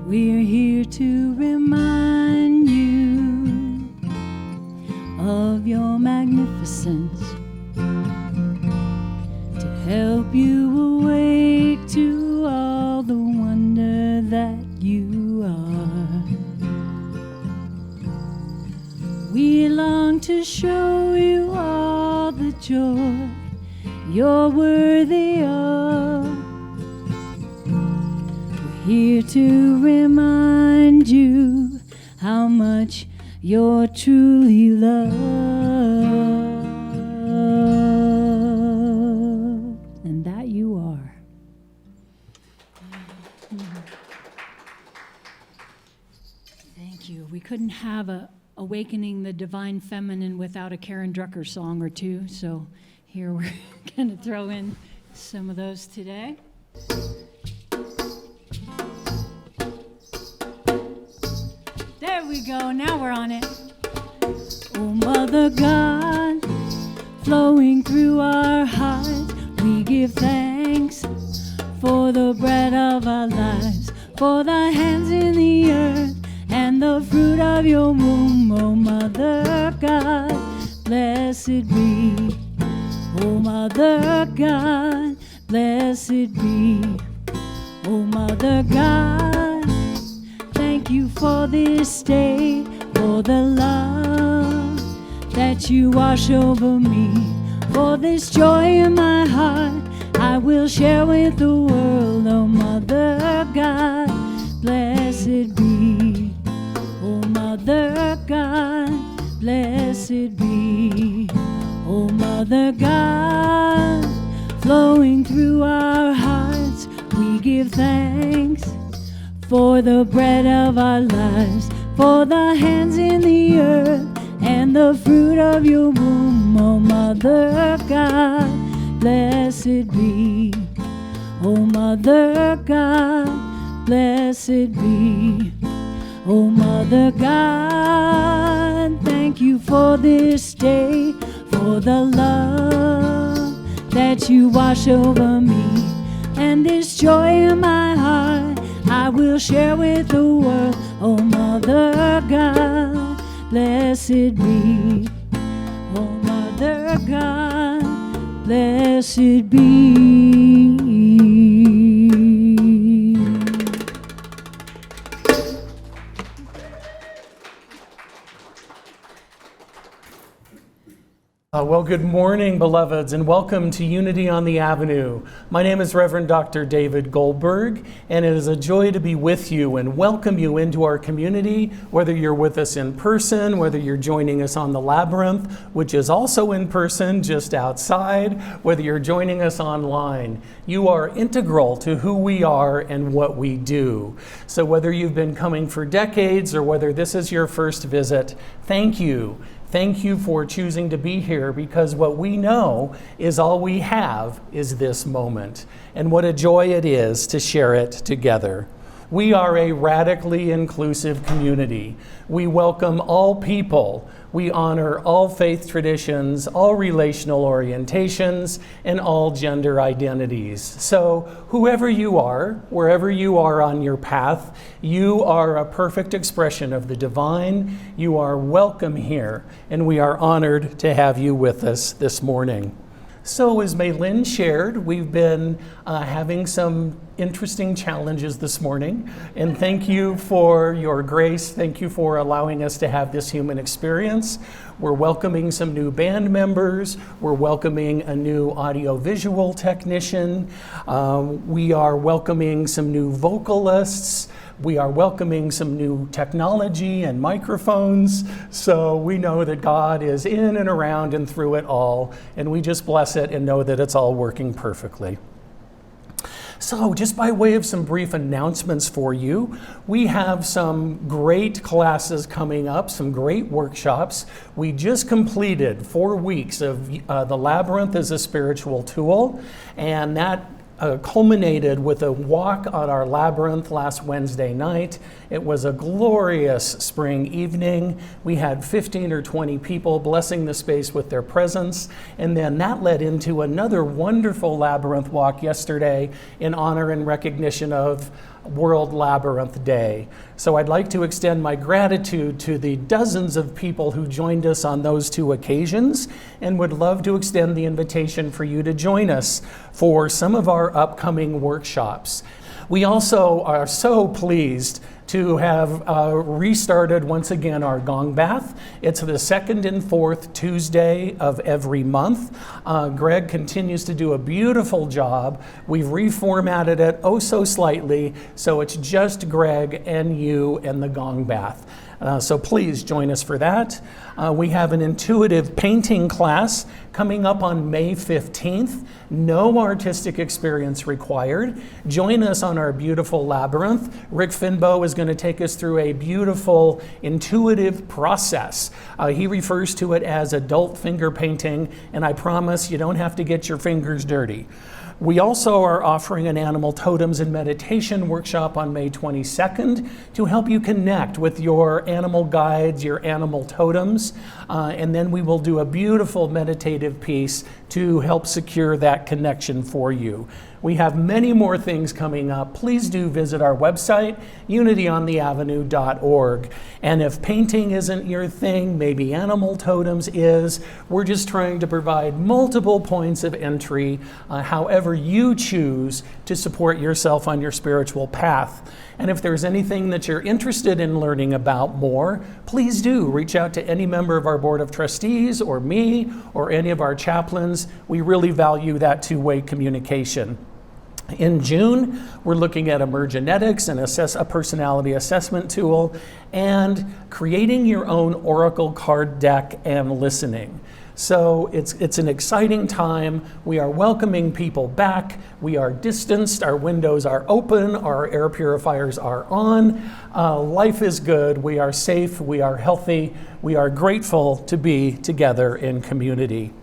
We're here to remind you of your magnificence, to help you awake to all the wonder that you are. We long to show you all the joy you're worthy of. Here to remind you how much you're truly loved, and that you are. Thank you. We couldn't have Awakening the Divine Feminine without a Karen Drucker song or two, so here we're going to throw in some of those today. There we go, now we're on it. Oh, Mother God, flowing through our hearts, we give thanks for the bread of our lives, for the hands in the earth and the fruit of your womb. Oh, Mother God, blessed be. Oh, Mother God, blessed be. Oh, Mother God, thank you for this day, for the love that you wash over me, for this joy in my heart I will share with the world. Oh, Mother God, blessed be. Oh, Mother God, blessed be. Oh, Mother God, flowing through our hearts, we give thanks for the bread of our lives, for the hands in the earth and the fruit of your womb. Oh, Mother God, blessed be. Oh, Mother God, blessed be. Oh, Mother God, thank you for this day, for the love that you wash over me, and this joy in my heart I will share with the world. Oh, Mother God, blessed be. Oh, Mother God, blessed be. Well, good morning, beloveds, and welcome to Unity on the Avenue. My name is Reverend Dr. David Goldberg, and it is a joy to be with you and welcome you into our community, whether you're with us in person, whether you're joining us on the Labyrinth, which is also in person just outside, whether you're joining us online. You are integral to who we are and what we do. So whether you've been coming for decades or whether this is your first visit, thank you. Thank you for choosing to be here, because what we know is all we have is this moment. And what a joy it is to share it together. We are a radically inclusive community. We welcome all people. We honor all faith traditions, all relational orientations, and all gender identities. So whoever you are, wherever you are on your path, you are a perfect expression of the divine. You are welcome here, and we are honored to have you with us this morning. So as Maylin shared, we've been having some interesting challenges this morning, and thank you for your grace. Thank you for allowing us to have this human experience. We're welcoming some new band members. We're welcoming a new audiovisual technician. We are welcoming some new vocalists. We are welcoming some new technology and microphones. So we know that God is in and around and through it all, and we just bless it and know that it's all working perfectly. So just by way of some brief announcements for you, we have some great classes coming up, some great workshops. We just completed 4 weeks of the Labyrinth as a spiritual tool, and that culminated with a walk on our labyrinth last Wednesday night. It was a glorious spring evening. We had 15 or 20 people blessing the space with their presence, and then that led into another wonderful labyrinth walk yesterday in honor and recognition of World Labyrinth Day. So I'd like to extend my gratitude to the dozens of people who joined us on those two occasions, and would love to extend the invitation for you to join us for some of our upcoming workshops. We also are so pleased to have restarted once again our gong bath. It's the second and fourth Tuesday of every month. Greg continues to do a beautiful job. We've reformatted it oh so slightly, so it's just Greg and you and the gong bath. So please join us for that. We have an intuitive painting class coming up on May 15th. No artistic experience required. Join us on our beautiful labyrinth. Rick Finbow is going to take us through a beautiful intuitive process. He refers to it as adult finger painting, and I promise you don't have to get your fingers dirty. We also are offering an animal totems and meditation workshop on May 22nd to help you connect with your animal guides, your animal totems, and then we will do a beautiful meditative piece to help secure that connection for you. We have many more things coming up. Please do visit our website, unityontheavenue.org. And if painting isn't your thing, maybe animal totems is. We're just trying to provide multiple points of entry, however you choose to support yourself on your spiritual path. And if there's anything that you're interested in learning about more, please do reach out to any member of our Board of Trustees or me or any of our chaplains. We really value that two-way communication. In June, we're looking at emergenetics and a personality assessment tool, and creating your own oracle card deck and listening. So it's an exciting time. We are welcoming people back. We are distanced. Our windows are open. Our air purifiers are on. Life is good. We are safe. We are healthy. We are grateful to be together in community.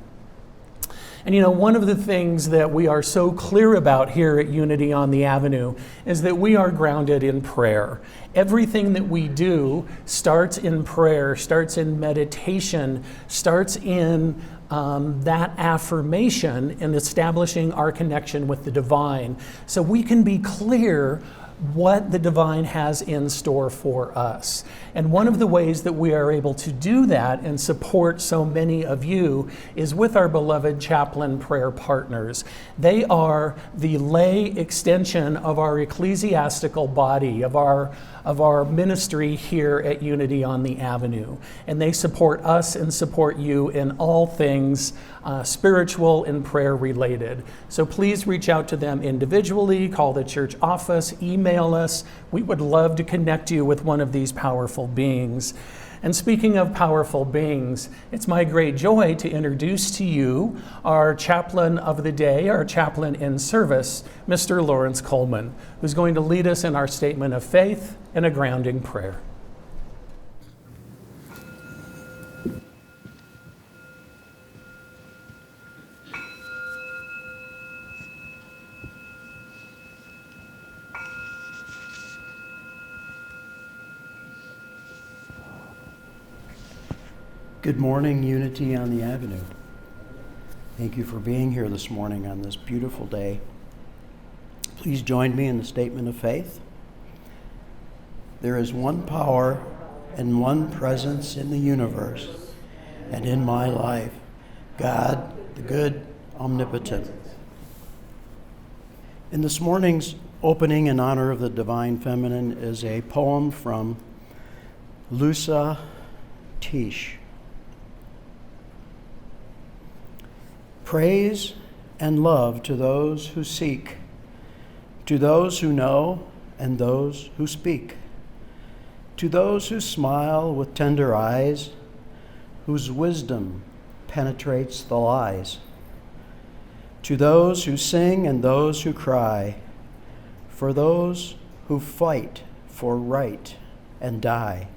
And you know, one of the things that we are so clear about here at Unity on the Avenue is that we are grounded in prayer. Everything that we do starts in prayer, starts in meditation, starts in that affirmation and establishing our connection with the divine. So we can be clear what the divine has in store for us. And one of the ways that we are able to do that and support so many of you is with our beloved chaplain prayer partners. They are the lay extension of our ecclesiastical body, of our ministry here at Unity on the Avenue. And they support us and support you in all things spiritual and prayer related. So please reach out to them individually, call the church office, email us. We would love to connect you with one of these powerful beings. And speaking of powerful beings, it's my great joy to introduce to you our chaplain of the day, our chaplain in service, Mr. Lawrence Coleman, who's going to lead us in our statement of faith and a grounding prayer. Good morning, Unity on the Avenue. Thank you for being here this morning on this beautiful day. Please join me in the statement of faith. There is one power and one presence in the universe and in my life, God, the good, omnipotent. In this morning's opening in honor of the Divine Feminine is a poem from Lusa Tish. Praise and love to those who seek, to those who know and those who speak, to those who smile with tender eyes, whose wisdom penetrates the lies, to those who sing and those who cry, for those who fight for right and die,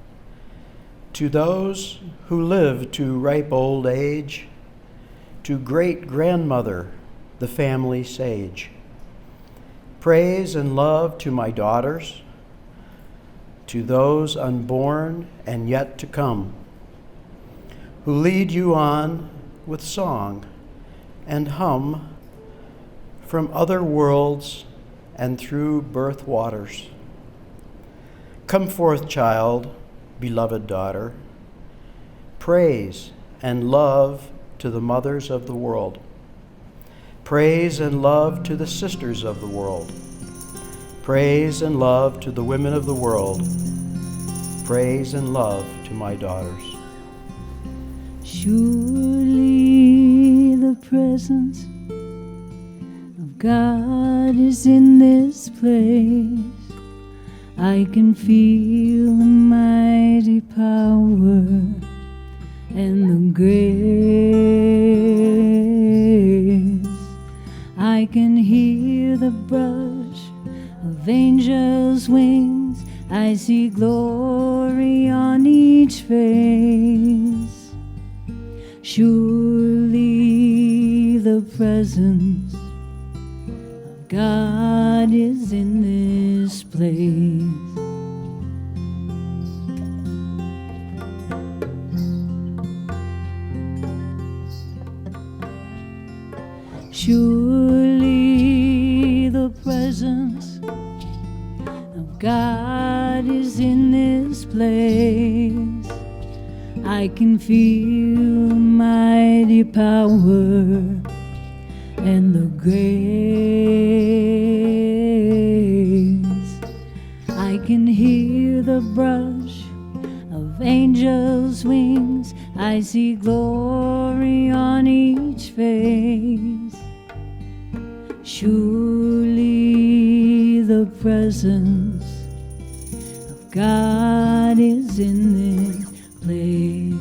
to those who live to ripe old age, to great-grandmother, the family sage, Praise and love to my daughters, to those unborn and yet to come, who lead you on with song and hum from other worlds and through birth waters. Come forth, child, beloved daughter, praise and love to the mothers of the world. Praise and love to the sisters of the world. Praise and love to the women of the world. Praise and love to my daughters. Surely the presence of God is in this place. I can feel the mighty power and the grace. I can hear the brush of angels' wings. I see glory on each face. Surely the presence of God is in this place. Surely the presence of God is in this place. I can feel mighty power and the grace. I can hear the brush of angels' wings. I see glory on each face. Surely the presence of God is in this place.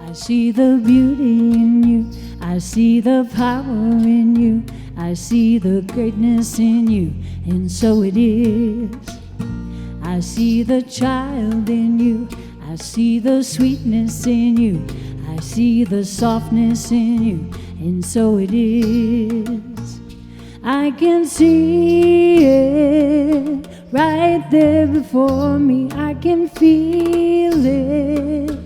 I see the beauty in you, I see the power in you, I see the greatness in you, and so it is. I see the child in you, I see the sweetness in you, I see the softness in you, and so it is. I can see it right there before me, I can feel it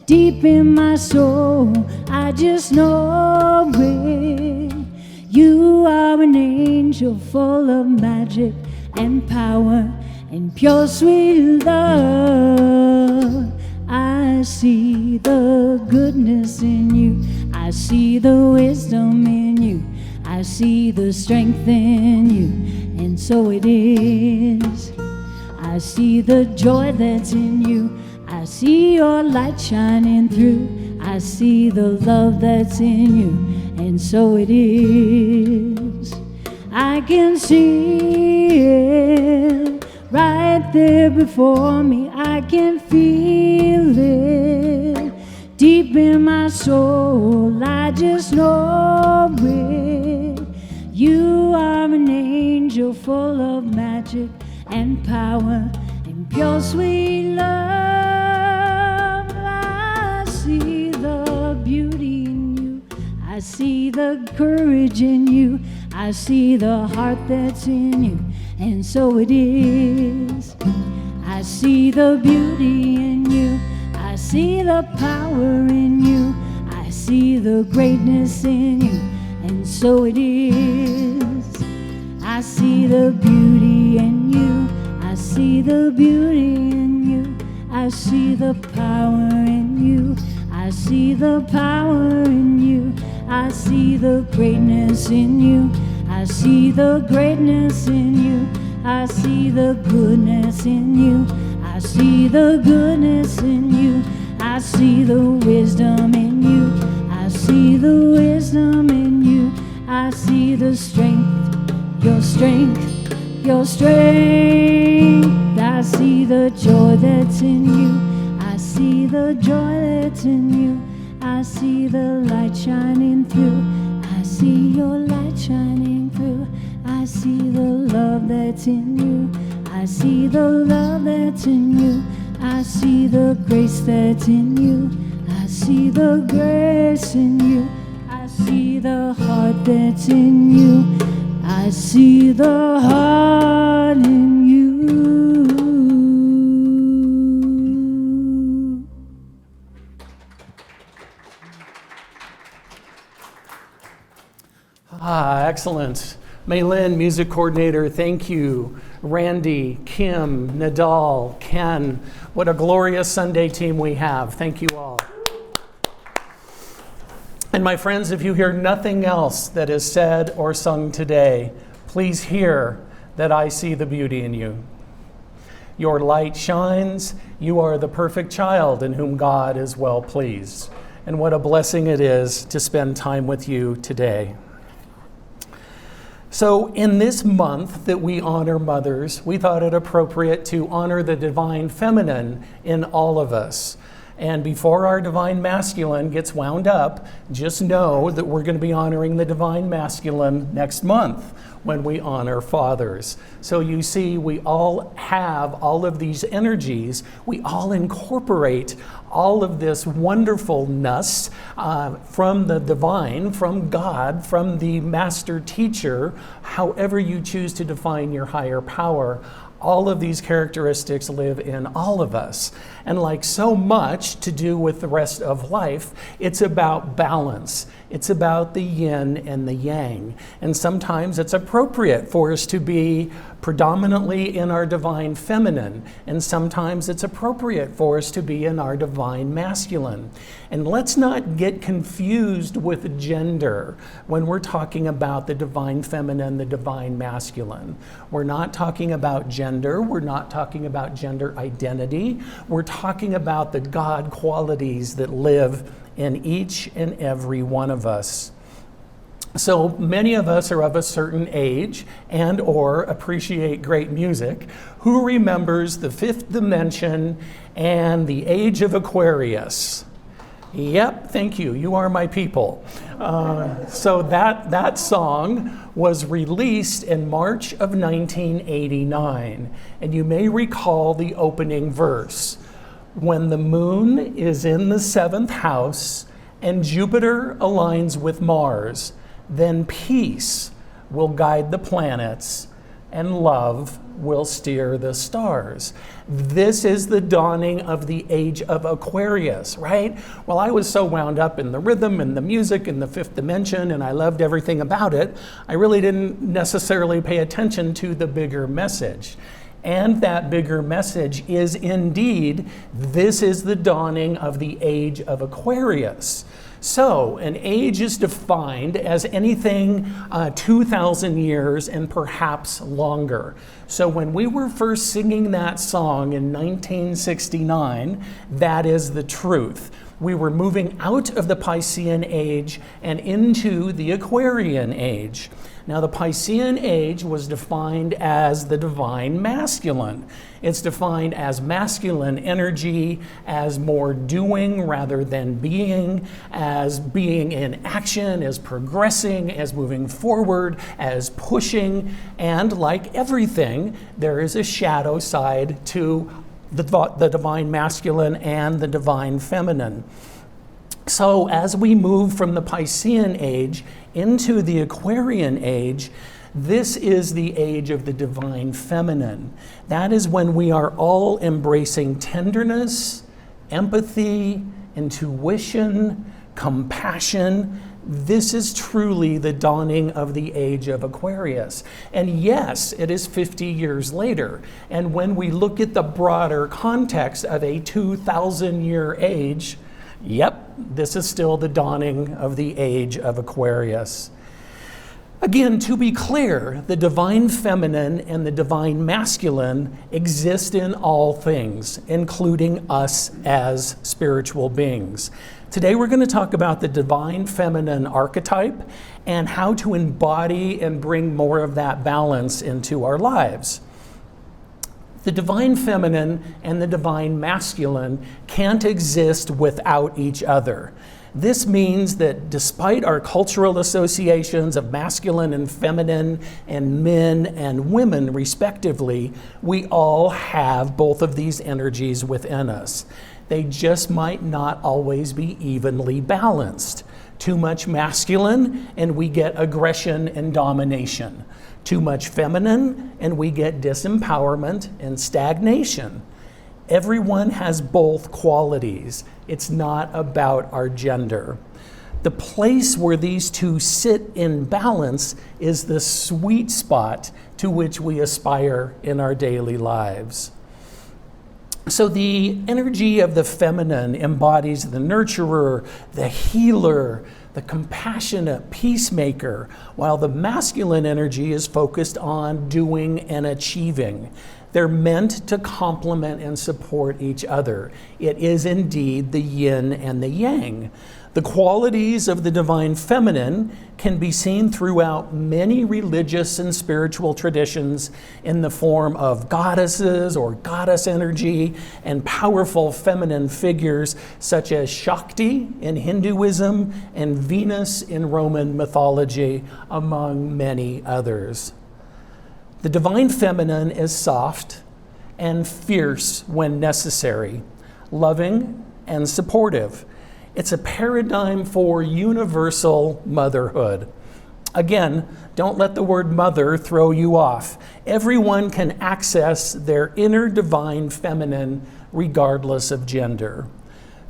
deep in my soul, I just know it. You are an angel full of magic and power and pure sweet love. I see the goodness in you, I see the wisdom in you, I see the strength in you, and so it is. I see the joy that's in you, I see your light shining through, I see the love that's in you, and so it is. I can see it right there before me, I can feel it deep in my soul, I just know it. You are an angel full of magic and power and pure sweet love. I see the beauty in you, I see the courage in you, I see the heart that's in you, and so it is. I see the beauty in you, I see the power in you, I see the greatness in you, and so it is. I see the beauty in you, I see the beauty in you, I see the power in you, I see the power in you, I see the greatness in you, I see the greatness in you, I see the goodness in you, I see the goodness in you, I see the wisdom in you, I see the wisdom in you, I see the strength, your strength, your strength. I see the joy that's in you. I see the joy that's in you. I see the light shining through. I see your light shining through. I see the love that's in you. I see the love that's in you. I see the grace that's in you. I see the grace in you. I see the heart that's in you. I see the heart in you. Excellent. Maylin, music coordinator, thank you. Randy, Kim, Nadal, Ken, what a glorious Sunday team we have. Thank you all. And my friends, if you hear nothing else that is said or sung today, please hear that I see the beauty in you. Your light shines. You are the perfect child in whom God is well pleased. And what a blessing it is to spend time with you today. So in this month that we honor mothers, we thought it appropriate to honor the divine feminine in all of us. And before our divine masculine gets wound up, just know that we're going to be honoring the divine masculine next month when we honor fathers. So you see, we all have all of these energies. We all incorporate all of this wonderfulness from the divine, from God, from the master teacher, however you choose to define your higher power. All of these characteristics live in all of us. And like so much to do with the rest of life, it's about balance. It's about the yin and the yang. And sometimes it's appropriate for us to be predominantly in our divine feminine. And sometimes it's appropriate for us to be in our divine masculine. And let's not get confused with gender when we're talking about the divine feminine, the divine masculine. We're not talking about gender. We're not talking about gender identity. We're talking about the God qualities that live in each and every one of us. So many of us are of a certain age and or appreciate great music. Who remembers the Fifth Dimension and the Age of Aquarius? Yep, thank you. You are my people. So that song was released in March of 1989. And you may recall the opening verse. When the moon is in the 7th house and Jupiter aligns with Mars, then peace will guide the planets and love will steer the stars. This is the dawning of the Age of Aquarius, right? Well, I was so wound up in the rhythm and the music and the fifth dimension, and I loved everything about it, I really didn't necessarily pay attention to the bigger message. And that bigger message is indeed, this is the dawning of the Age of Aquarius. So, an age is defined as anything 2,000 years and perhaps longer. So when we were first singing that song in 1969, that is the truth. We were moving out of the Piscean age and into the Aquarian age. Now, the Piscean age was defined as the divine masculine. It's defined as masculine energy, as more doing rather than being, as being in action, as progressing, as moving forward, as pushing. And like everything, there is a shadow side to the divine masculine and the divine feminine. So as we move from the Piscean age into the Aquarian age, this is the age of the divine feminine. That is when we are all embracing tenderness, empathy, intuition, compassion. This is truly the dawning of the Age of Aquarius. And yes, it is 50 years later. And when we look at the broader context of a 2,000-year age, yep, this is still the dawning of the Age of Aquarius. Again, to be clear, the divine feminine and the divine masculine exist in all things, including us as spiritual beings. Today we're going to talk about the divine feminine archetype and how to embody and bring more of that balance into our lives. The divine feminine and the divine masculine can't exist without each other. This means that despite our cultural associations of masculine and feminine and men and women respectively, we all have both of these energies within us. They just might not always be evenly balanced. Too much masculine and we get aggression and domination. Too much feminine and we get disempowerment and stagnation. Everyone has both qualities. It's not about our gender. The place where these two sit in balance is the sweet spot to which we aspire in our daily lives. So the energy of the feminine embodies the nurturer, the healer, the compassionate peacemaker, while the masculine energy is focused on doing and achieving. They're meant to complement and support each other. It is indeed the yin and the yang. The qualities of the divine feminine can be seen throughout many religious and spiritual traditions in the form of goddesses or goddess energy and powerful feminine figures such as Shakti in Hinduism and Venus in Roman mythology, among many others. The divine feminine is soft and fierce when necessary, loving and supportive. It's a paradigm for universal motherhood. Again, don't let the word mother throw you off. Everyone can access their inner divine feminine regardless of gender.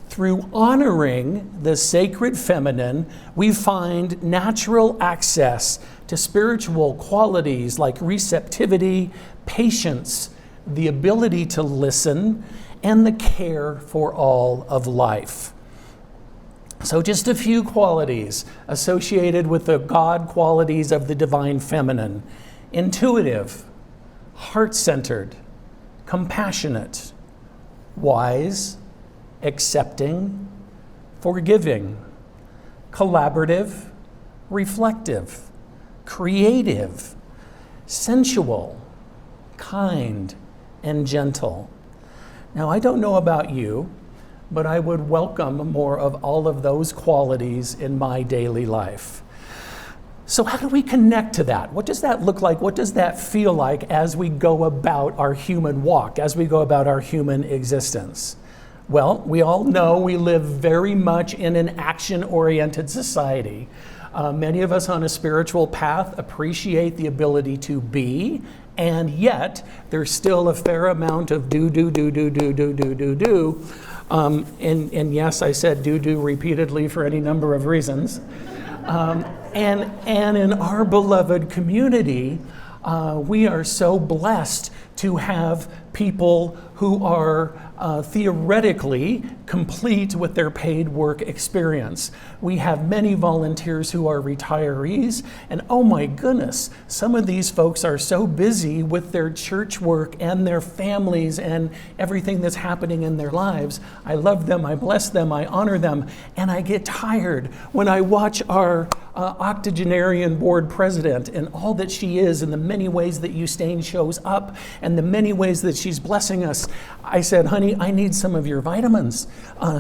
Through honoring the sacred feminine, we find natural access to spiritual qualities like receptivity, patience, the ability to listen, and the care for all of life. So just a few qualities associated with the God qualities of the divine feminine: intuitive, heart-centered, compassionate, wise, accepting, forgiving, collaborative, reflective, creative, sensual, kind, and gentle. Now, I don't know about you, but I would welcome more of all of those qualities in my daily life. So how do we connect to that? What does that look like? What does that feel like as we go about our human walk, as we go about our human existence? Well, we all know we live very much in an action-oriented society. Many of us on a spiritual path appreciate the ability to be, and yet there's still a fair amount of do. And yes, I said do repeatedly for any number of reasons. And in our beloved community, we are so blessed to have people who are theoretically complete with their paid work experience. We have many volunteers who are retirees, and oh my goodness, some of these folks are so busy with their church work and their families and everything that's happening in their lives. I love them, I bless them, I honor them, and I get tired when I watch our octogenarian board president and all that she is and the many ways that Eustaine shows up and the many ways that she's blessing us. I said, honey, I need some of your vitamins.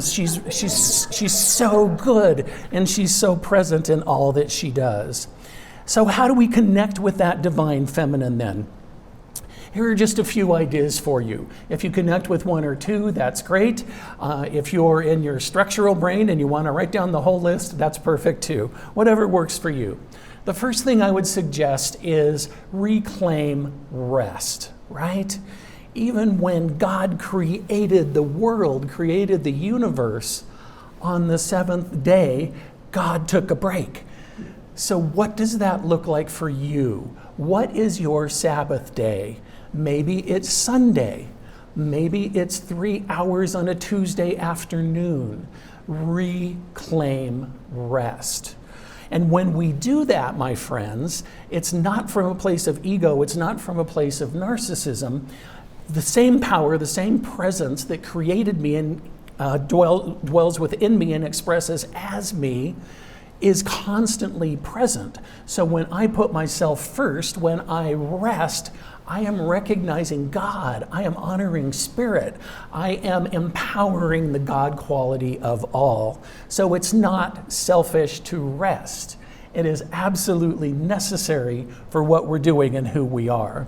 She's so good and she's so present in all that she does. So how do we connect with that divine feminine then? Here are just a few ideas for you. If you connect with one or two, that's great. If you're in your structural brain and you want to write down the whole list, that's perfect too. Whatever works for you. The first thing I would suggest is reclaim rest, right? Even when God created the world, created the universe, on the seventh day, God took a break. So what does that look like for you? What is your Sabbath day? Maybe it's Sunday. Maybe it's 3 hours on a Tuesday afternoon. Reclaim rest. And when we do that, my friends, it's not from a place of ego, it's not from a place of narcissism. The same power, the same presence that created me and dwells within me and expresses as me is constantly present. So when I put myself first, when I rest, I am recognizing God, I am honoring Spirit, I am empowering the God quality of all. So it's not selfish to rest. It is absolutely necessary for what we're doing and who we are.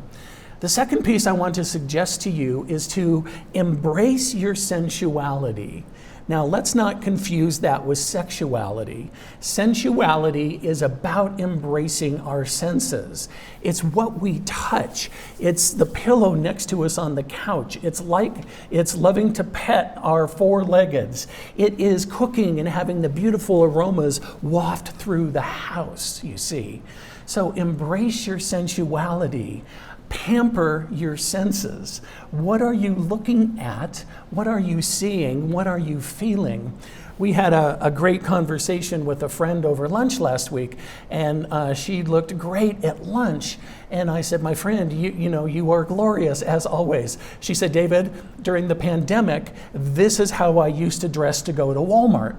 The second piece I want to suggest to you is to embrace your sensuality. Now, let's not confuse that with sexuality. Sensuality is about embracing our senses. It's what we touch. It's the pillow next to us on the couch. It's loving to pet our four-leggeds. It is cooking and having the beautiful aromas waft through the house, you see. So embrace your sensuality. Pamper your senses. What are you looking at? What are you seeing? What are you feeling? We had a great conversation with a friend over lunch last week, and she looked great at lunch. And I said, my friend, you are glorious as always. She said, David, during the pandemic, this is how I used to dress to go to Walmart,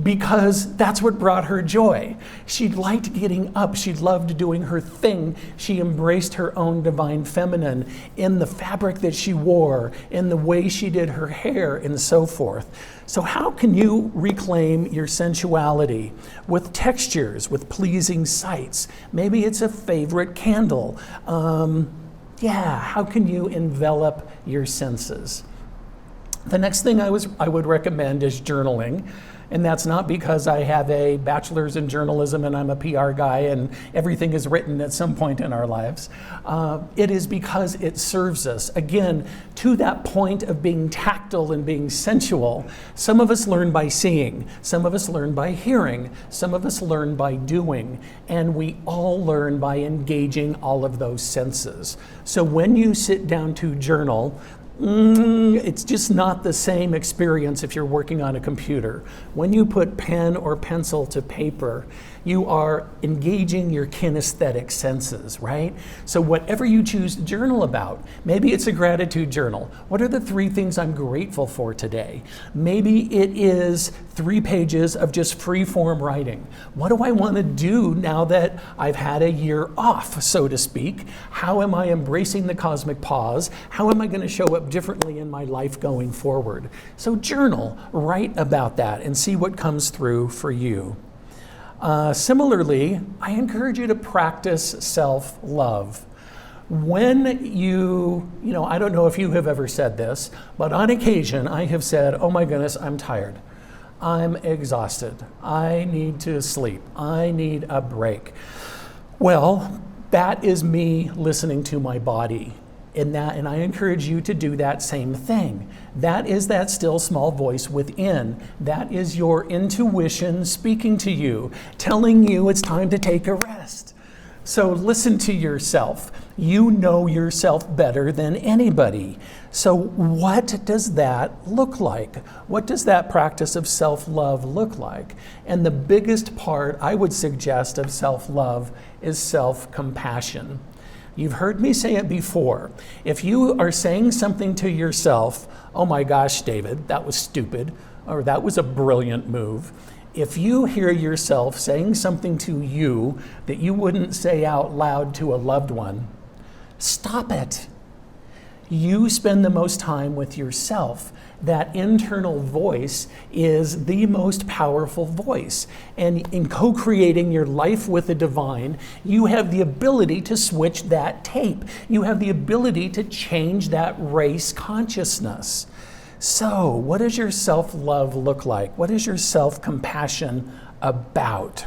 because that's what brought her joy. She liked getting up. She loved doing her thing. She embraced her own divine feminine in the fabric that she wore, in the way she did her hair, and so forth. So how can you reclaim your sensuality? With textures, with pleasing sights. Maybe it's a favorite candle. How can you envelop your senses? The next thing I would recommend is journaling. And that's not because I have a bachelor's in journalism and I'm a PR guy and everything is written at some point in our lives. It is because it serves us. Again, to that point of being tactile and being sensual, some of us learn by seeing, some of us learn by hearing, some of us learn by doing, and we all learn by engaging all of those senses. So when you sit down to journal, it's just not the same experience if you're working on a computer. When you put pen or pencil to paper, you are engaging your kinesthetic senses, right? So whatever you choose to journal about, maybe it's a gratitude journal. What are the 3 things I'm grateful for today? Maybe it is 3 pages of just free form writing. What do I want to do now that I've had a year off, so to speak? How am I embracing the cosmic pause? How am I going to show up differently in my life going forward? So journal, write about that and see what comes through for you. Similarly, I encourage you to practice self-love. When I don't know if you have ever said this, but on occasion I have said, oh my goodness, I'm tired. I'm exhausted. I need to sleep. I need a break. Well, that is me listening to my body. And I encourage you to do that same thing. That is that still small voice within. That is your intuition speaking to you, telling you it's time to take a rest. So listen to yourself. You know yourself better than anybody. So what does that look like? What does that practice of self-love look like? And the biggest part I would suggest of self-love is self-compassion. You've heard me say it before. If you are saying something to yourself, oh my gosh, David, that was stupid, or that was a brilliant move. If you hear yourself saying something to you that you wouldn't say out loud to a loved one, stop it. You spend the most time with yourself. That internal voice is the most powerful voice. And in co-creating your life with the divine, you have the ability to switch that tape. You have the ability to change that race consciousness. So, what does your self-love look like? What is your self-compassion about?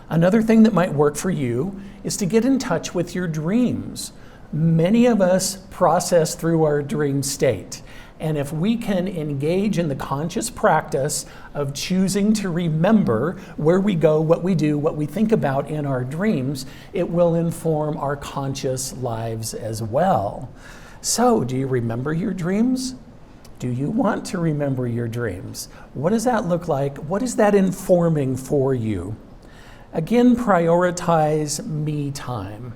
Another thing that might work for you is to get in touch with your dreams. Many of us process through our dream state. And if we can engage in the conscious practice of choosing to remember where we go, what we do, what we think about in our dreams, it will inform our conscious lives as well. So, do you remember your dreams? Do you want to remember your dreams? What does that look like? What is that informing for you? Again, prioritize me time.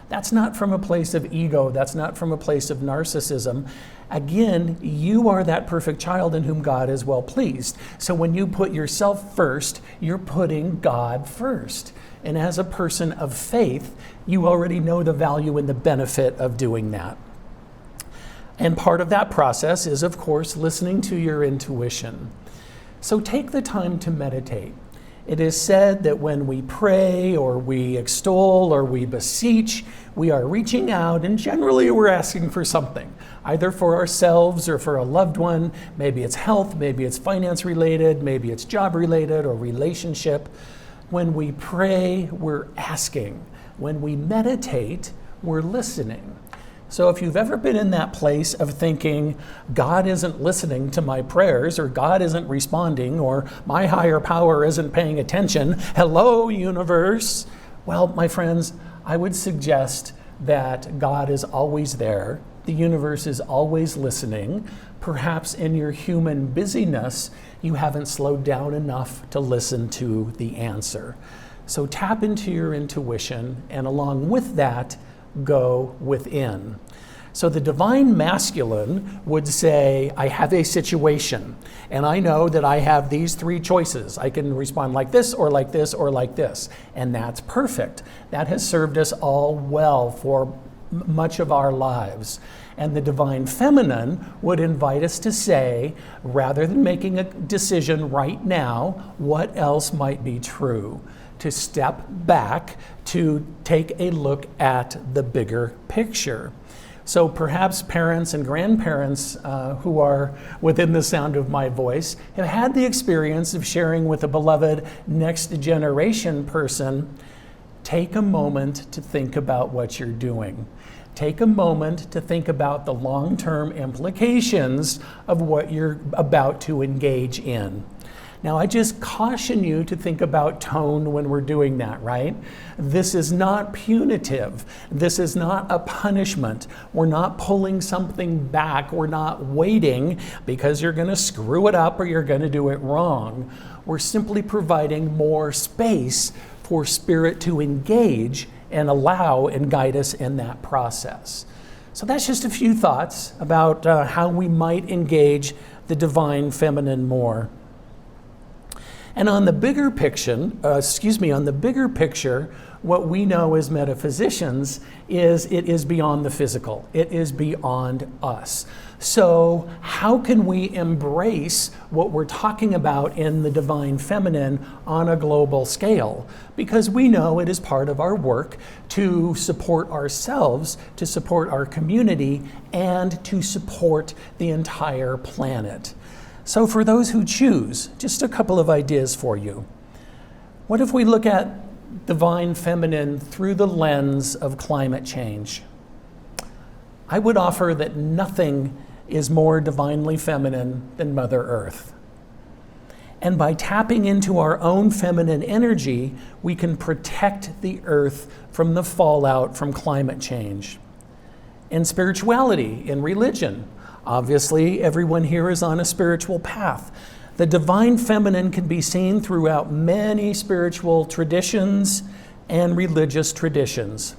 That's not from a place of ego. That's not from a place of narcissism. Again, you are that perfect child in whom God is well pleased. So when you put yourself first, you're putting God first. And as a person of faith, you already know the value and the benefit of doing that. And part of that process is, of course, listening to your intuition. So take the time to meditate. It is said that when we pray or we extol or we beseech, we are reaching out, and generally we're asking for something, either for ourselves or for a loved one. Maybe it's health, maybe it's finance related, maybe it's job related or relationship. When we pray, we're asking. When we meditate, we're listening. So if you've ever been in that place of thinking, God isn't listening to my prayers, or God isn't responding, or my higher power isn't paying attention, hello, universe. Well, my friends, I would suggest that God is always there. The universe is always listening. Perhaps in your human busyness, you haven't slowed down enough to listen to the answer. So tap into your intuition, and along with that, go within. So the divine masculine would say, I have a situation, and I know that I have these three choices. I can respond like this, or like this, or like this. And that's perfect. That has served us all well for much of our lives. And the divine feminine would invite us to say, rather than making a decision right now, what else might be true? To step back, to take a look at the bigger picture. So perhaps parents and grandparents who are within the sound of my voice have had the experience of sharing with a beloved next generation person. Take a moment to think about what you're doing. Take a moment to think about the long-term implications of what you're about to engage in. Now, I just caution you to think about tone when we're doing that, right? This is not punitive. This is not a punishment. We're not pulling something back. We're not waiting because you're going to screw it up or you're going to do it wrong. We're simply providing more space for spirit to engage and allow and guide us in that process. So that's just a few thoughts about how we might engage the divine feminine more. And on the bigger picture, what we know as metaphysicians is it is beyond the physical. It is beyond us. So how can we embrace what we're talking about in the divine feminine on a global scale? Because we know it is part of our work to support ourselves, to support our community, and to support the entire planet. So for those who choose, just a couple of ideas for you. What if we look at divine feminine through the lens of climate change? I would offer that nothing is more divinely feminine than Mother Earth. And by tapping into our own feminine energy, we can protect the earth from the fallout from climate change. In spirituality, in religion, obviously, everyone here is on a spiritual path. The divine feminine can be seen throughout many spiritual traditions and religious traditions.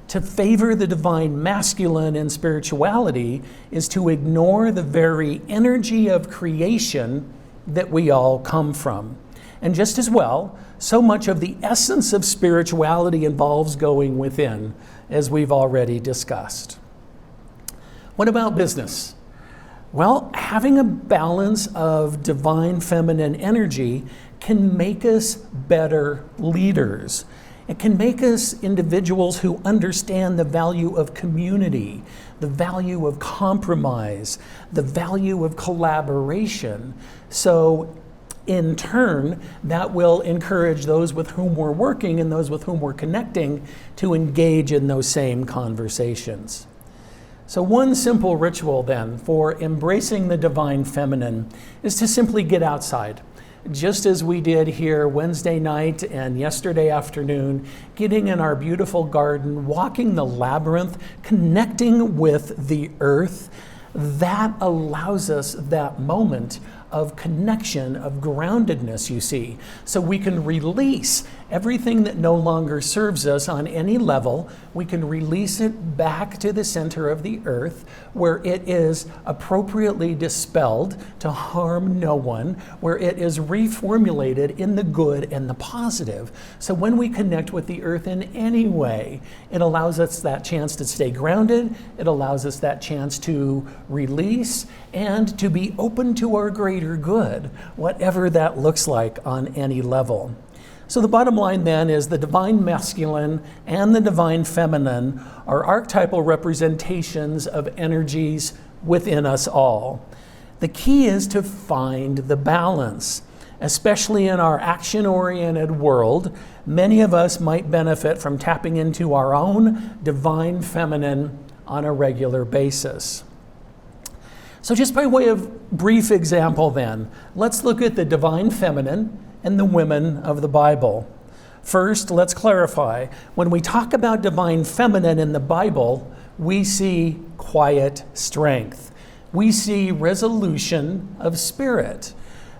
To favor the divine masculine in spirituality is to ignore the very energy of creation that we all come from. And just as well, so much of the essence of spirituality involves going within, as we've already discussed. What about business? Well, having a balance of divine feminine energy can make us better leaders. It can make us individuals who understand the value of community, the value of compromise, the value of collaboration. So in turn, that will encourage those with whom we're working and those with whom we're connecting to engage in those same conversations. So one simple ritual then for embracing the divine feminine is to simply get outside. Just as we did here Wednesday night and yesterday afternoon, getting in our beautiful garden, walking the labyrinth, connecting with the earth, that allows us that moment of connection, of groundedness, you see. So we can release everything that no longer serves us on any level. We can release it back to the center of the earth where it is appropriately dispelled to harm no one, where it is reformulated in the good and the positive. So when we connect with the earth in any way, it allows us that chance to stay grounded, it allows us that chance to release and to be open to our greater good, whatever that looks like on any level. So the bottom line then is the divine masculine and the divine feminine are archetypal representations of energies within us all. The key is to find the balance. Especially in our action-oriented world, many of us might benefit from tapping into our own divine feminine on a regular basis. So just by way of brief example then, let's look at the divine feminine and the women of the Bible. First, let's clarify. When we talk about divine feminine in the Bible, we see quiet strength. We see resolution of spirit.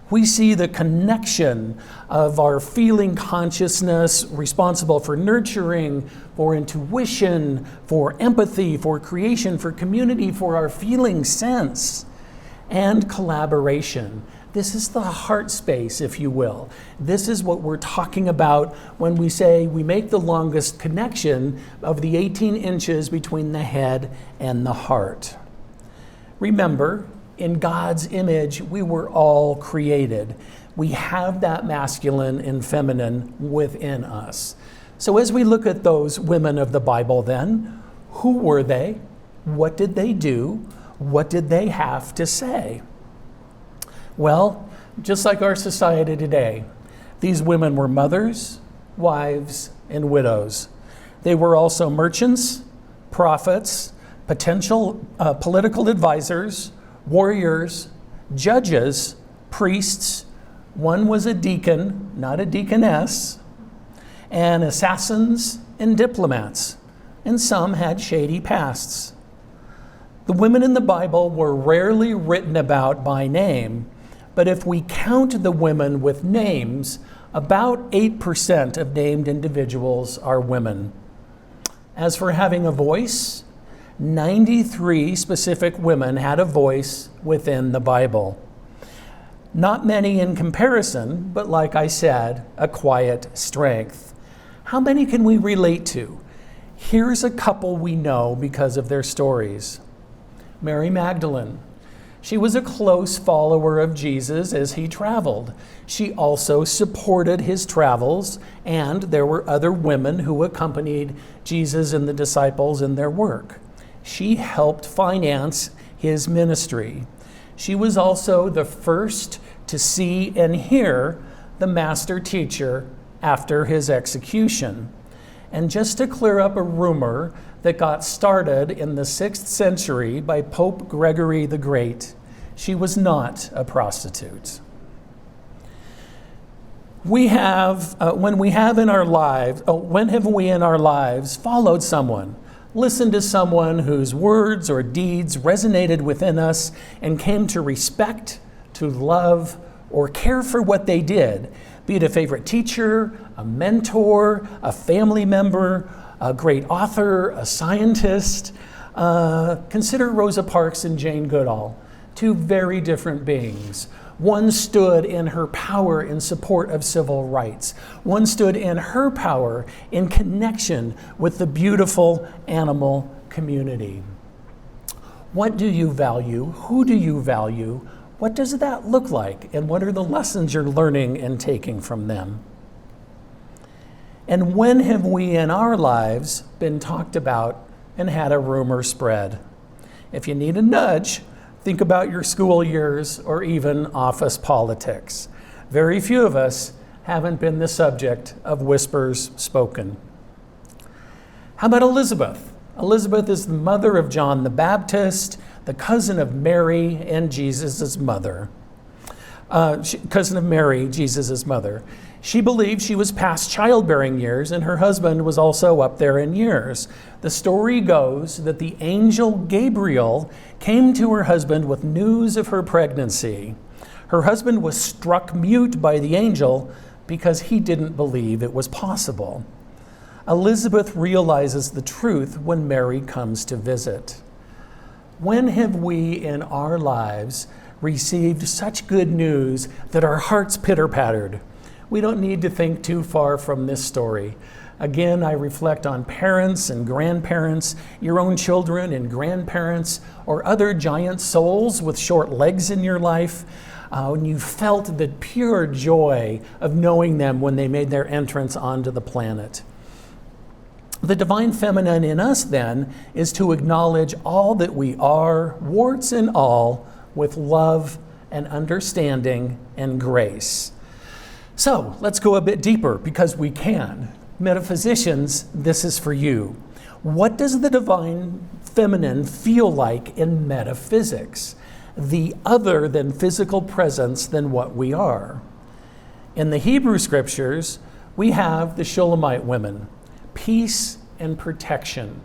We see the connection of our feeling consciousness responsible for nurturing, for intuition, for empathy, for creation, for community, for our feeling sense, and collaboration. This is the heart space, if you will. This is what we're talking about when we say we make the longest connection of the 18 inches between the head and the heart. Remember, in God's image, we were all created. We have that masculine and feminine within us. So as we look at those women of the Bible then, who were they? What did they do? What did they have to say? Well, just like our society today, these women were mothers, wives, and widows. They were also merchants, prophets, potential political advisors, warriors, judges, priests. One was a deacon, not a deaconess, and assassins and diplomats, and some had shady pasts. The women in the Bible were rarely written about by name, but if we count the women with names, about 8% of named individuals are women. As for having a voice, 93 specific women had a voice within the Bible. Not many in comparison, but like I said, a quiet strength. How many can we relate to? Here's a couple we know because of their stories. Mary Magdalene. She was a close follower of Jesus as he traveled. She also supported his travels, and there were other women who accompanied Jesus and the disciples in their work. She helped finance his ministry. She was also the first to see and hear the master teacher after his execution. And just to clear up a rumor that got started in the 6th century by Pope Gregory the Great, she was not a prostitute. When have we in our lives followed someone, listened to someone whose words or deeds resonated within us and came to respect, to love, or care for what they did, be it a favorite teacher, a mentor, a family member, a great author, a scientist? Consider Rosa Parks and Jane Goodall, two very different beings. One stood in her power in support of civil rights. One stood in her power in connection with the beautiful animal community. What do you value? Who do you value? What does that look like? And what are the lessons you're learning and taking from them? And when have we in our lives been talked about and had a rumor spread? If you need a nudge, think about your school years or even office politics. Very few of us haven't been the subject of whispers spoken. How about Elizabeth? Elizabeth is the mother of John the Baptist, the cousin of Mary and Jesus' mother. Cousin of Mary, Jesus' mother. She believed she was past childbearing years, and her husband was also up there in years. The story goes that the angel Gabriel came to her husband with news of her pregnancy. Her husband was struck mute by the angel because he didn't believe it was possible. Elizabeth realizes the truth when Mary comes to visit. When have we in our lives received such good news that our hearts pitter-pattered? We don't need to think too far from this story. Again, I reflect on parents and grandparents, your own children and grandparents, or other giant souls with short legs in your life, when you felt the pure joy of knowing them when they made their entrance onto the planet. The divine feminine in us, then, is to acknowledge all that we are, warts and all, with love and understanding and grace. So let's go a bit deeper, because we can. Metaphysicians, this is for you. What does the divine feminine feel like in metaphysics? The other than physical presence than what we are. In the Hebrew scriptures, we have the Shulamite women, peace and protection,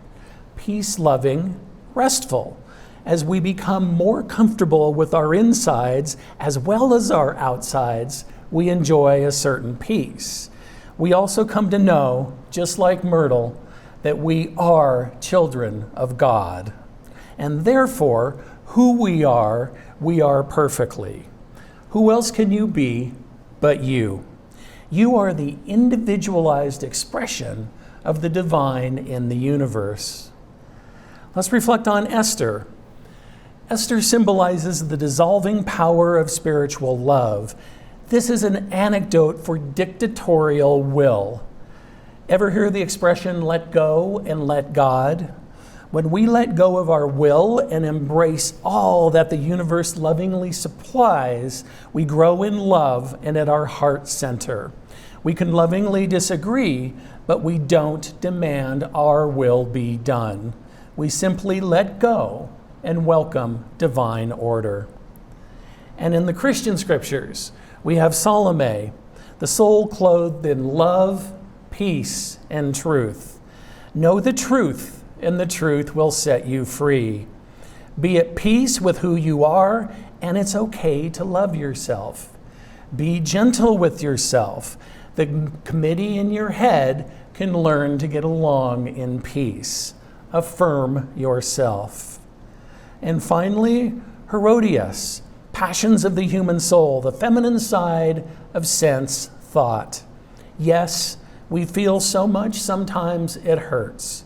peace-loving, restful. As we become more comfortable with our insides as well as our outsides, we enjoy a certain peace. We also come to know, just like Myrtle, that we are children of God. And therefore, who we are perfectly. Who else can you be but you? You are the individualized expression of the divine in the universe. Let's reflect on Esther. Esther symbolizes the dissolving power of spiritual love. This is an anecdote for dictatorial will. Ever hear the expression, let go and let God? When we let go of our will and embrace all that the universe lovingly supplies, we grow in love and at our heart center. We can lovingly disagree, but we don't demand our will be done. We simply let go and welcome divine order. And in the Christian scriptures, we have Salome, the soul clothed in love, peace, and truth. Know the truth, and the truth will set you free. Be at peace with who you are, and it's okay to love yourself. Be gentle with yourself. The committee in your head can learn to get along in peace. Affirm yourself. And finally, Herodias, passions of the human soul, the feminine side of sense thought. Yes, we feel so much, sometimes it hurts.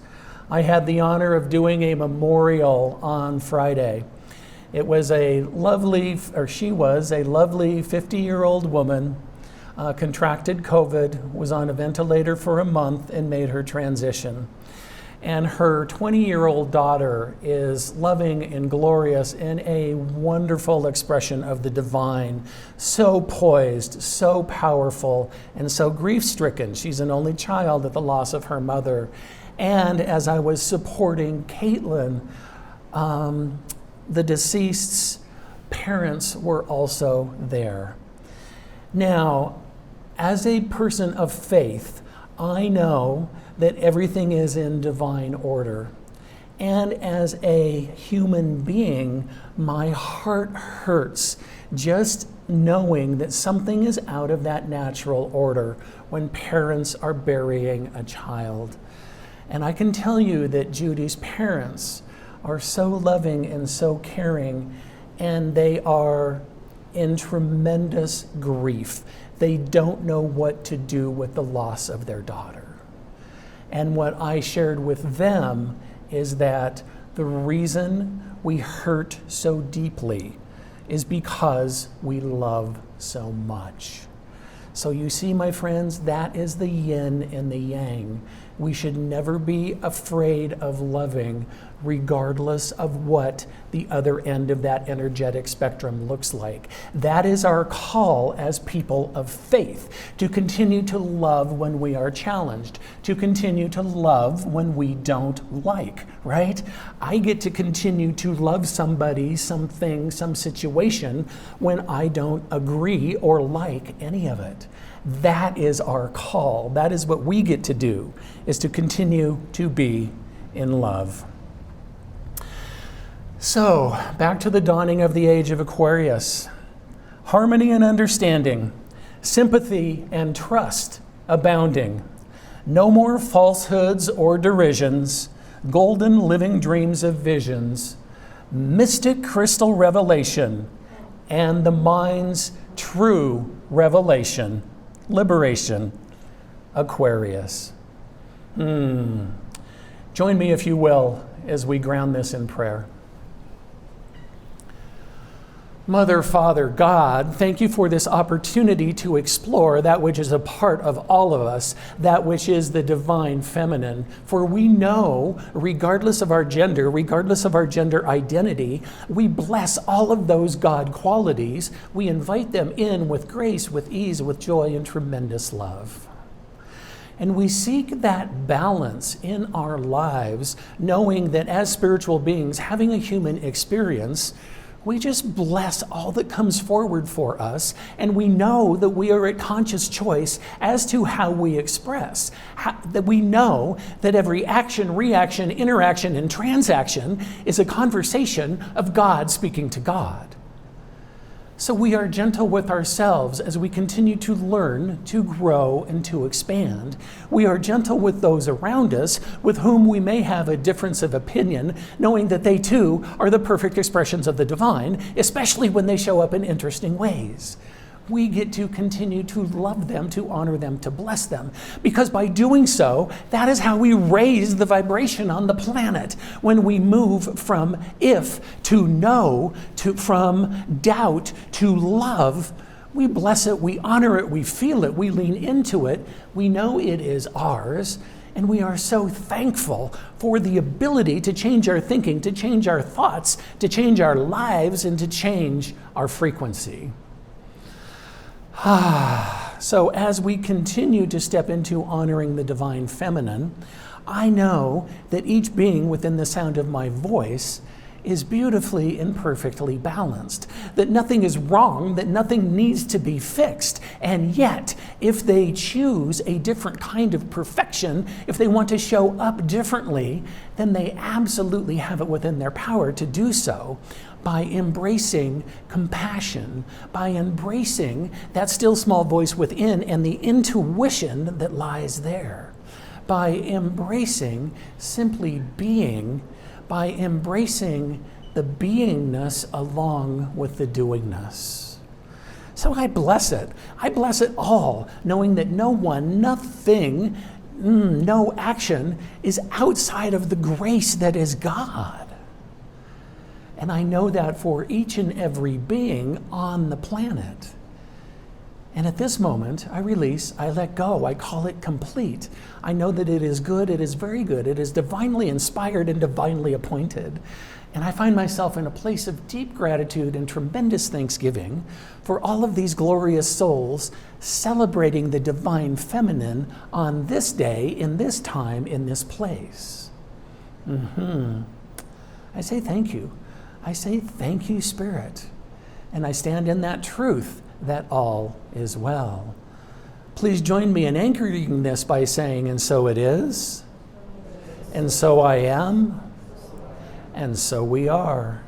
I had the honor of doing a memorial on Friday. She was a lovely 50-year-old woman, contracted COVID, was on a ventilator for a month, and made her transition. And her 20-year-old daughter is loving and glorious and a wonderful expression of the divine, so poised, so powerful, and so grief-stricken. She's an only child at the loss of her mother. And as I was supporting Caitlin, the deceased's parents were also there. Now, as a person of faith, I know that everything is in divine order. And as a human being, my heart hurts just knowing that something is out of that natural order when parents are burying a child. And I can tell you that Judy's parents are so loving and so caring, and they are in tremendous grief. They don't know what to do with the loss of their daughter. And what I shared with them is that the reason we hurt so deeply is because we love so much. So you see, my friends, that is the yin and the yang. We should never be afraid of loving, regardless of what the other end of that energetic spectrum looks like. That is our call as people of faith, to continue to love when we are challenged, to continue to love when we don't like, right? I get to continue to love somebody, something, some situation when I don't agree or like any of it. That is our call. That is what we get to do, is to continue to be in love. So, back to the dawning of the Age of Aquarius. harmony and understanding, sympathy and trust abounding. No more falsehoods or derisions, golden living dreams of visions, mystic crystal revelation, and the mind's true revelation, liberation, Aquarius. Join me, if you will, as we ground this in prayer. Mother, Father, God, thank you for this opportunity to explore that which is a part of all of us, that which is the divine feminine. For we know, regardless of our gender identity, we bless all of those God qualities. We invite them in with grace, with ease, with joy, and tremendous love. And we seek that balance in our lives, knowing that as spiritual beings, having a human experience, we just bless all that comes forward for us, and we know that we are at conscious choice as to how we express. That we know that every action, reaction, interaction, and transaction is a conversation of God speaking to God. So we are gentle with ourselves as we continue to learn, to grow, and to expand. We are gentle with those around us with whom we may have a difference of opinion, knowing that they too are the perfect expressions of the divine, especially when they show up in interesting ways. We get to continue to love them, to honor them, to bless them. Because by doing so, that is how we raise the vibration on the planet. When we move from if to know, from doubt to love, we bless it, we honor it, we feel it, we lean into it. We know it is ours. And we are so thankful for the ability to change our thinking, to change our thoughts, to change our lives, and to change our frequency. So as we continue to step into honoring the divine feminine, I know that each being within the sound of my voice is beautifully and perfectly balanced, that nothing is wrong, that nothing needs to be fixed. And yet, if they choose a different kind of perfection, if they want to show up differently, then they absolutely have it within their power to do so by embracing compassion, by embracing that still small voice within and the intuition that lies there, by embracing simply being, by embracing the beingness along with the doingness. So I bless it. I bless it all, knowing that no one, nothing, no action is outside of the grace that is God. And I know that for each and every being on the planet. And at this moment, I release, I let go, I call it complete. I know that it is good, it is very good, it is divinely inspired and divinely appointed. And I find myself in a place of deep gratitude and tremendous thanksgiving for all of these glorious souls celebrating the divine feminine on this day, in this time, in this place. I say thank you. I say thank you, Spirit. And I stand in that truth that all is well. Please join me in anchoring this by saying, and so it is, and so I am, and so we are.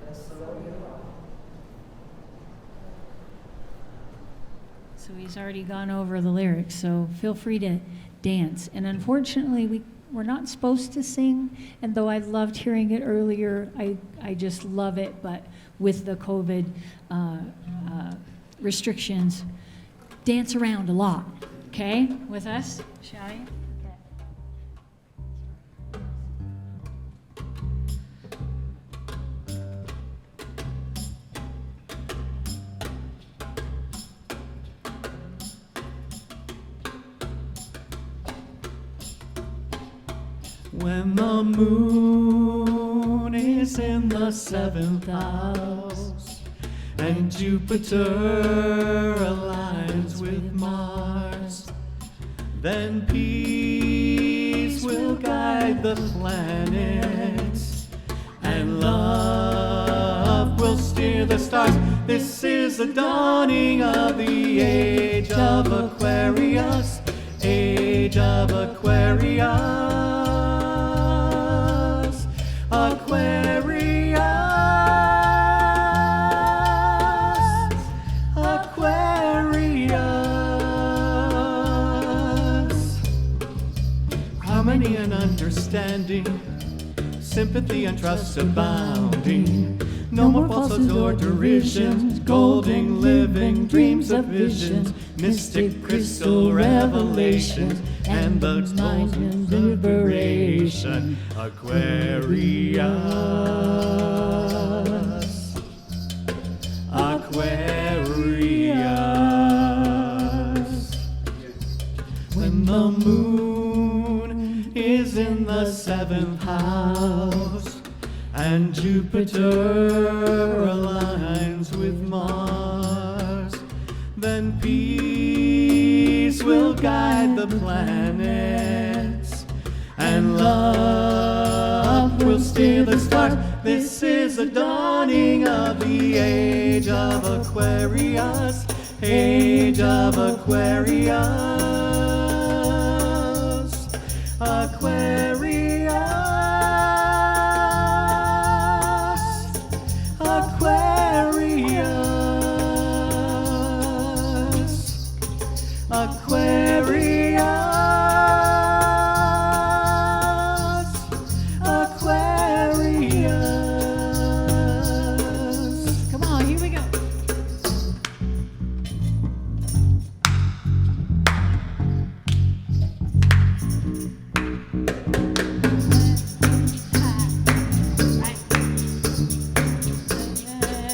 So he's already gone over the lyrics, so feel free to dance. And unfortunately, we're not supposed to sing, and though I loved hearing it earlier, I just love it, but with the COVID restrictions, dance around a lot, okay? With us, shall you? When the moon is in the 7th house and Jupiter aligns with Mars, then peace will guide the planets and love will steer the stars. This is the dawning of the Age of Aquarius, Age of Aquarius. Aquarius, Aquarius. understanding, sympathy and trust abounding. No more falsehoods or derisions, golden living dreams of visions, mystic crystal revelations, and the souls of liberation. Aquarius, Aquarius. When the moon is in the 7th house, and Jupiter aligns with Mars, then peace will guide the planets, and love will steer the stars. This is the dawning of the age of Aquarius, age of Aquarius, Aquarius. Aquarius, Aquarius. Come on, here we go.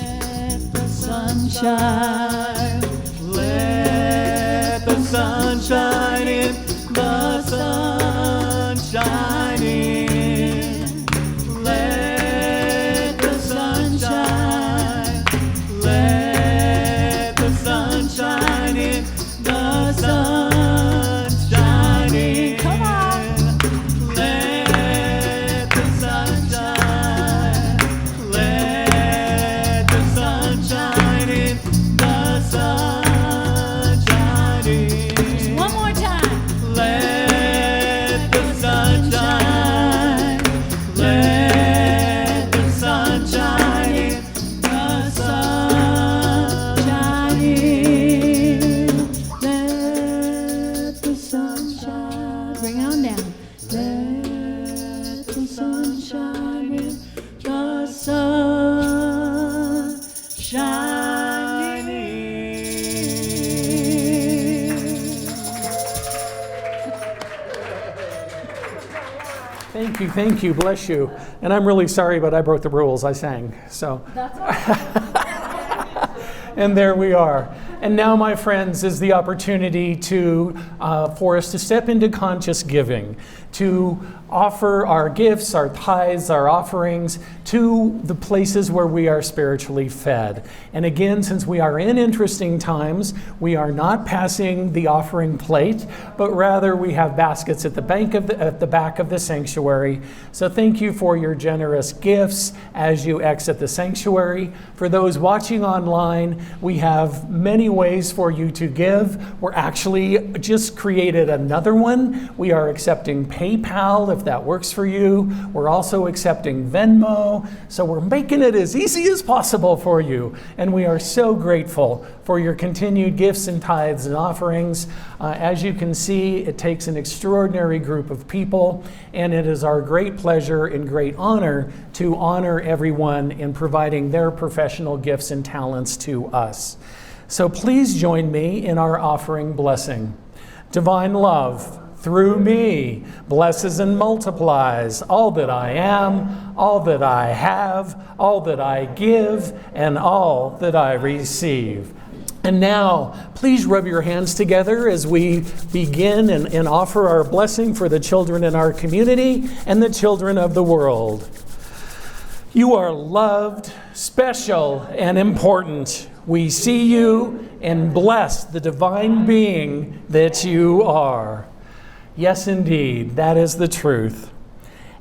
Let the sunshine, Let the sunshine in, the sunshine in. Let the sunshine, let the sunshine in, the sunshine in. Come on. Let the sunshine, let the sunshine in, the sunshine in. one more time. Let the sunshine, let the sunshine in, the sunshine in. Let the sunshine. Bring on down. Let the sunshine in. The sunshine in. Thank you, bless you. And I'm really sorry, but I broke the rules. I sang, so. That's all right. And there we are. And now, my friends, is the opportunity for us to step into conscious giving, to offer our gifts, our tithes, our offerings to the places where we are spiritually fed. And again, since we are in interesting times, we are not passing the offering plate, but rather we have baskets at the back of the sanctuary. So thank you for your generous gifts as you exit the sanctuary. For those watching online, we have many ways for you to give. We're actually just created another one. We are accepting PayPal if that works for you. We're also accepting Venmo. So we're making it as easy as possible for you. And we are so grateful for your continued gifts and tithes and offerings. As you can see, it takes an extraordinary group of people, and it is our great pleasure and great honor to honor everyone in providing their professional gifts and talents to us. So please join me in our offering blessing. Divine love, through me, blesses and multiplies all that I am, all that I have, all that I give, and all that I receive. And now, please rub your hands together as we begin and offer our blessing for the children in our community and the children of the world. You are loved, special, and important. We see you and bless the divine being that you are. Yes, indeed, that is the truth.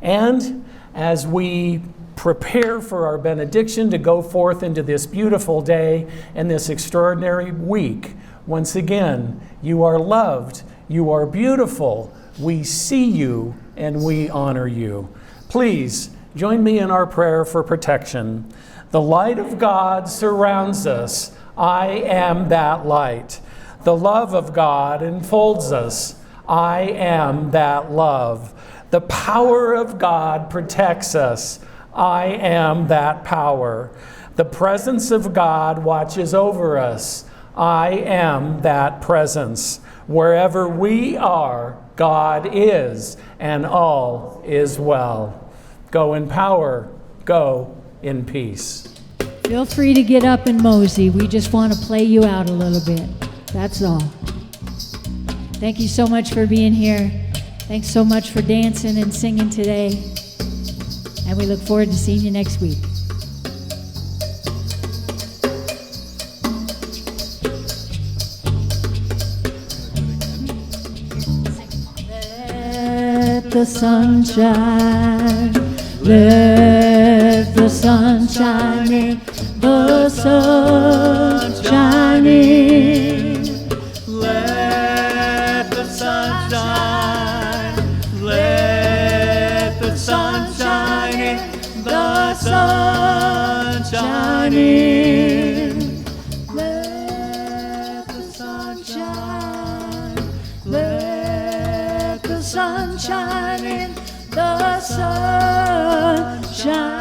And as we prepare for our benediction to go forth into this beautiful day and this extraordinary week, once again, you are loved, you are beautiful, we see you, and we honor you. Please join me in our prayer for protection. The light of God surrounds us. I am that light. The love of God enfolds us. I am that love. The power of God protects us. I am that power. The presence of God watches over us. I am that presence. Wherever we are, God is, and all is well. Go in power. Go in peace. Feel free to get up and mosey. We just want to play you out a little bit. That's all. Thank you so much for being here. Thanks so much for dancing and singing today. And we look forward to seeing you next week. Let the sun shine. Let the sun shine in. The sun shining. Let the sun shine. Let the sun shine in. The sun shining. Let the sun shine. Let the sun shine in. The sun shine.